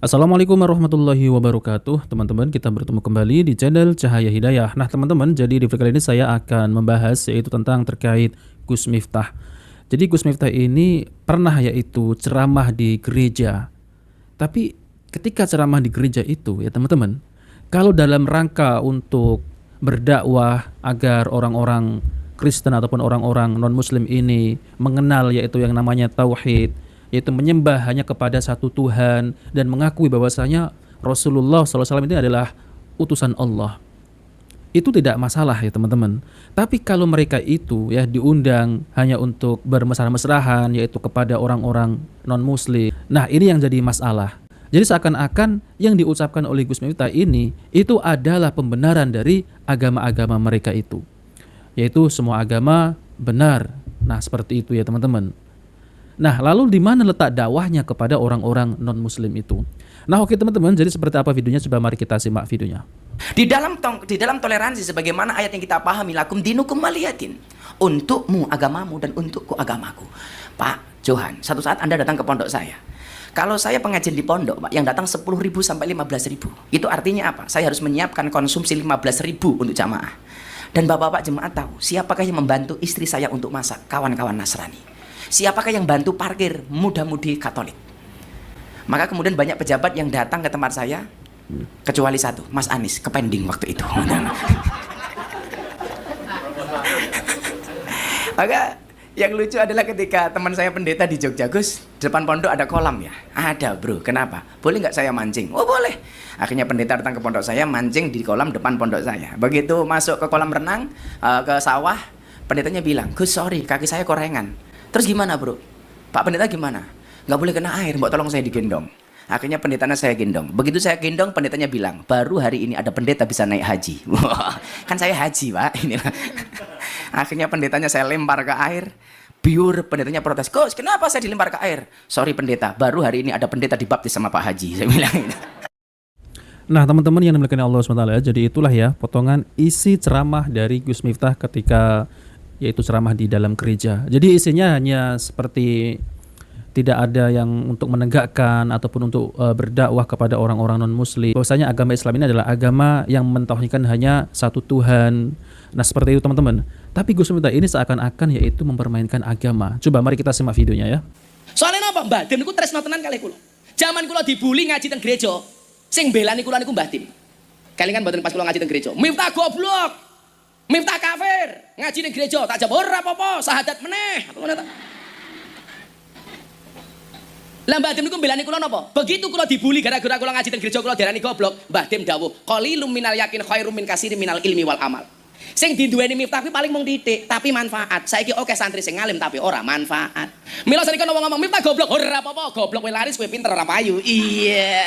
Assalamualaikum warahmatullahi wabarakatuh. Teman-teman, kita bertemu kembali di channel Cahaya Hidayah. Nah teman-teman, jadi di video kali ini saya akan membahas yaitu tentang terkait Gus Miftah. Jadi Gus Miftah ini pernah yaitu ceramah di gereja. Tapi ketika ceramah di gereja itu ya teman-teman, kalau dalam rangka untuk berdakwah agar orang-orang Kristen ataupun orang-orang non-Muslim ini mengenal yaitu yang namanya tauhid, yaitu menyembah hanya kepada satu Tuhan dan mengakui bahwasanya Rasulullah SAW ini adalah utusan Allah. Itu tidak masalah ya teman-teman. Tapi kalau mereka itu ya diundang hanya untuk bermesra-mesrahan yaitu kepada orang-orang non-muslim. Nah, ini yang jadi masalah. Jadi seakan-akan yang diucapkan oleh Gus Miftah ini itu adalah pembenaran dari agama-agama mereka itu. Yaitu semua agama benar. Nah, seperti itu ya teman-teman. Nah, lalu di mana letak dakwahnya kepada orang-orang non-muslim itu? Nah, oke teman-teman, jadi seperti apa videonya? Coba mari kita simak videonya. Di dalam toleransi sebagaimana ayat yang kita pahami, lakum dinukum waliyatin. Untukmu agamamu dan untukku agamaku. Pak Johan, satu saat Anda datang ke pondok saya. Kalau saya pengajian di pondok, Pak, yang datang 10.000 sampai 15.000. Itu artinya apa? Saya harus menyiapkan konsumsi 15.000 untuk jamaah. Dan bapak-bapak jemaat tahu, siapakah yang membantu istri saya untuk masak? Kawan-kawan Nasrani. Siapakah yang bantu parkir? Muda-mudi Katolik. Maka kemudian banyak pejabat yang datang ke tempat saya, kecuali satu, Mas Anies, kepending waktu itu. Maka yang lucu adalah ketika teman saya pendeta di Jogja, Gus, depan pondok ada kolam ya? Ada bro, kenapa? Boleh nggak saya mancing? Oh boleh. Akhirnya pendeta datang ke pondok saya, mancing di kolam depan pondok saya. Begitu masuk ke kolam renang, ke sawah, pendetanya bilang, Gus sorry, kaki saya korengan. Terus gimana bro? Pak pendeta gimana? Nggak boleh kena air, mbok tolong saya digendong. Akhirnya pendetanya saya gendong. Begitu saya gendong, pendetanya bilang, baru hari ini ada pendeta bisa naik haji. Wah, kan saya haji pak. Inilah. Akhirnya pendetanya saya lempar ke air. Biur, pendetanya protes, Gus kenapa saya dilempar ke air? Sorry pendeta, baru hari ini ada pendeta dibaptis sama Pak Haji. Saya bilang gitu. Nah teman-teman yang dimuliakan Allah SWT, jadi itulah ya potongan isi ceramah dari Gus Miftah ketika yaitu ceramah di dalam gereja. Jadi isinya hanya seperti tidak ada yang untuk menegakkan ataupun untuk berdakwah kepada orang-orang non-muslim. Bahwasanya agama Islam ini adalah agama yang mentauhidkan hanya satu Tuhan. Nah seperti itu teman-teman. Tapi Gus Miftah ini seakan-akan yaitu mempermainkan agama. Coba mari kita simak videonya ya. Soalnya apa? Mbah Dim niku tresno tenan kalih kula. Zaman kula dibully ngaji teng gereja, sing belani kula niku Mbah Dim. Kelingan mboten pas kula ngaji teng gereja. Miftah goblok. Miftah kafir, ngaji ning gereja tak jawab ora apa-apa, syahadat meneh. Ngono ta. Lah Mbah Dim niku mbelani kula napa? Begitu kula dibully gara-gara kula ngaji teng gereja kula diarani goblok, Mbah Dim dawuh, qalilum minal yakin khairum min katsirin minal ilmi wal amal. Sing dinduweni Miftah kuwi paling mung titik, tapi manfaat. Saiki oke santri sing ngalim tapi ora manfaat. Mila saiki ono wong ngomong Miftah goblok, ora apa-apa, goblok kowe laris kowe pinter ora payu. Iya.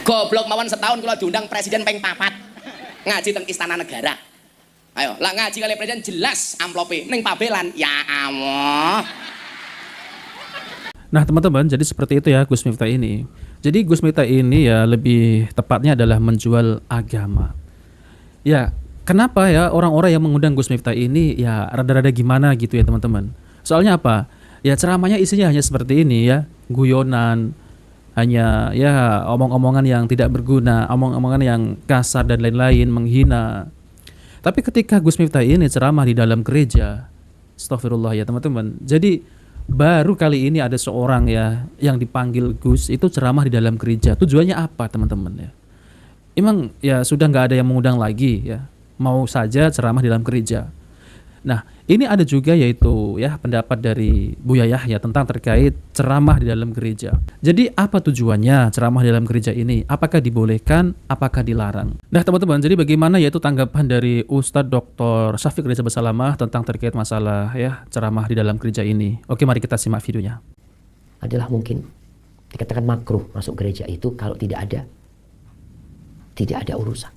Goblok mawon setahun kula diundang presiden ping 4 ngaji teng Istana Negara. Ayo, lah ngaji kali presiden jelas amplope ning pabelan. Ya Allah. Nah teman-teman, jadi seperti itu ya Gus Miftah ini. Jadi Gus Miftah ini ya lebih tepatnya adalah menjual agama. Ya, kenapa ya orang-orang yang mengundang Gus Miftah ini ya rada-rada gimana gitu ya teman-teman. Soalnya apa? Ya ceramahnya isinya hanya seperti ini ya, guyonan, hanya ya omong-omongan yang tidak berguna, omong-omongan yang kasar dan lain-lain, menghina. Tapi ketika Gus Miftah ini ceramah di dalam gereja, astagfirullah ya teman-teman. Jadi baru kali ini ada seorang ya yang dipanggil Gus itu ceramah di dalam gereja. Tujuannya apa teman-teman ya? Emang ya sudah nggak ada yang mengundang lagi ya. Mau saja ceramah di dalam gereja. Nah, ini ada juga yaitu ya pendapat dari Buya Yahya tentang terkait ceramah di dalam gereja. Jadi apa tujuannya ceramah di dalam gereja ini? Apakah dibolehkan? Apakah dilarang? Nah teman-teman, jadi bagaimana yaitu tanggapan dari Ustadz Dr. Syafiq Reza Basalamah tentang terkait masalah ya ceramah di dalam gereja ini? Oke, mari kita simak videonya. Adalah mungkin dikatakan makruh masuk gereja itu kalau tidak ada urusan.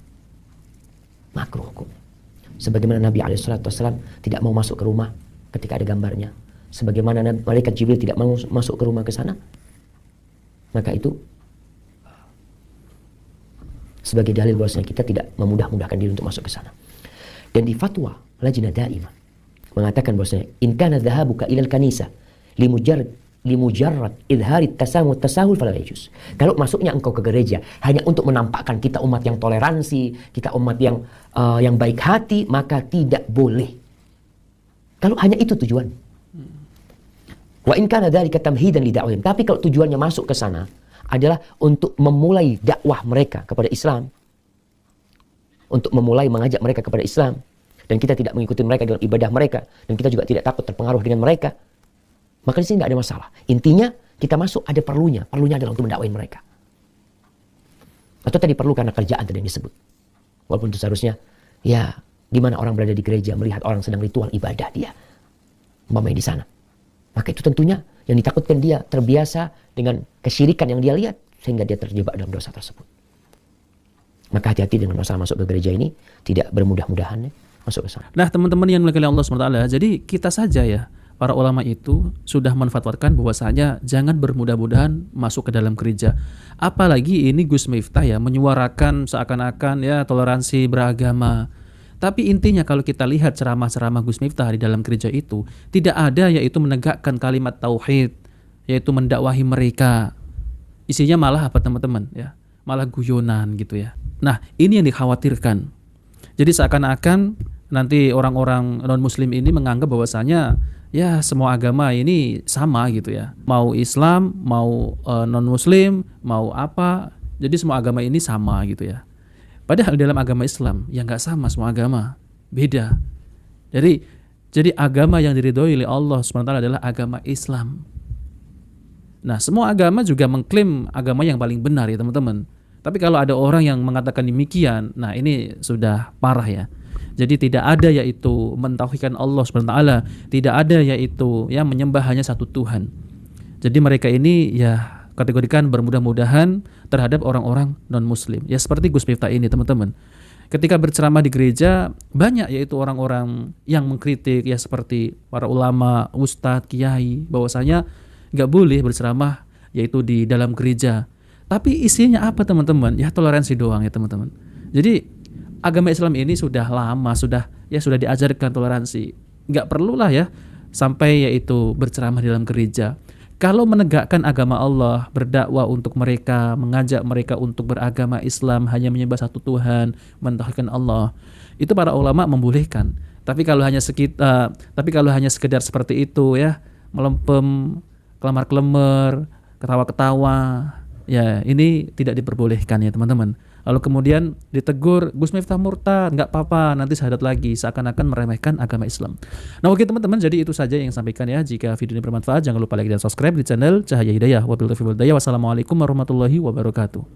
Makruh hukum. Sebagaimana Nabi SAW tidak mau masuk ke rumah ketika ada gambarnya. Sebagaimana malaikat Jibril tidak mau masuk ke rumah ke sana. Maka itu sebagai dalil bahwasanya kita tidak memudah-mudahkan diri untuk masuk ke sana. Dan di fatwa Lajnah Daimah mengatakan bahwasanya in kana dhahabuka ilal kanisa limujarrad idhari tasahul fala yajuz. Kalau masuknya engkau ke gereja hanya untuk menampakkan kita umat yang toleransi, kita umat yang baik hati, maka tidak boleh. Kalau hanya itu tujuan. Wa in kana dzalika tamhidan li da'wahum. Tapi kalau tujuannya masuk ke sana adalah untuk memulai dakwah mereka kepada Islam, untuk memulai mengajak mereka kepada Islam, dan kita tidak mengikuti mereka dalam ibadah mereka, dan kita juga tidak takut terpengaruh dengan mereka, maka di sini tidak ada masalah. Intinya kita masuk ada perlunya adalah untuk mendakwain mereka. Atau tadi perlu karena kerjaan tadi yang disebut. Walaupun itu seharusnya, ya di mana orang berada di gereja melihat orang sedang ritual ibadah dia, umpamanya di sana, maka itu tentunya yang ditakutkan dia terbiasa dengan kesyirikan yang dia lihat sehingga dia terjebak dalam dosa tersebut. Maka hati-hati dengan masalah masuk ke gereja ini, tidak bermudah-mudahan masuk ke sana. Nah, teman-teman yang dimuliakan Allah SWT, jadi kita saja ya, para ulama itu sudah menfatwakan bahwasanya jangan bermudah-mudahan masuk ke dalam gereja. Apalagi ini Gus Miftah ya menyuarakan seakan-akan ya toleransi beragama. Tapi intinya kalau kita lihat ceramah-ceramah Gus Miftah di dalam gereja itu tidak ada yaitu menegakkan kalimat tauhid, yaitu mendakwahi mereka. Isinya malah apa teman-teman ya? Malah guyonan gitu ya. Nah, ini yang dikhawatirkan. Jadi seakan-akan nanti orang-orang non-muslim ini menganggap bahwasanya ya semua agama ini sama gitu ya. Mau Islam, mau non-muslim, mau apa. Jadi semua agama ini sama gitu ya. Padahal dalam agama Islam ya nggak sama, semua agama beda. Jadi agama yang diridhoi oleh Allah SWT adalah agama Islam. Nah, semua agama juga mengklaim agama yang paling benar ya teman-teman. Tapi kalau ada orang yang mengatakan demikian, nah ini sudah parah ya. Jadi tidak ada yaitu mentauhidkan Allah SWT, tidak ada yaitu ya menyembah hanya satu Tuhan. Jadi mereka ini ya kategorikan bermudah-mudahan terhadap orang-orang non-muslim. Ya seperti Gus Miftah ini teman-teman. Ketika berceramah di gereja, banyak yaitu orang-orang yang mengkritik ya seperti para ulama, ustadz, kiai, bahwasanya nggak boleh berceramah yaitu di dalam gereja. Tapi isinya apa teman-teman? Ya toleransi doang ya teman-teman. Jadi agama Islam ini sudah lama, sudah diajarkan toleransi. Nggak perlulah ya sampai yaitu berceramah di dalam gereja. Kalau menegakkan agama Allah, berdakwah untuk mereka, mengajak mereka untuk beragama Islam, hanya menyembah satu Tuhan, mentauhidkan Allah, itu para ulama membolehkan. Tapi kalau hanya sekedar seperti itu ya, melempem, kelemar-kelemar, ketawa-ketawa, ya ini tidak diperbolehkan ya teman-teman. Lalu kemudian ditegur, Gus Miftah murtad, nggak apa-apa, nanti syahadat lagi, seakan-akan meremehkan agama Islam. Nah oke teman-teman, jadi itu saja yang sampaikan ya. Jika video ini bermanfaat, jangan lupa like dan subscribe di channel Cahaya Hidayah. Wassalamualaikum warahmatullahi wabarakatuh.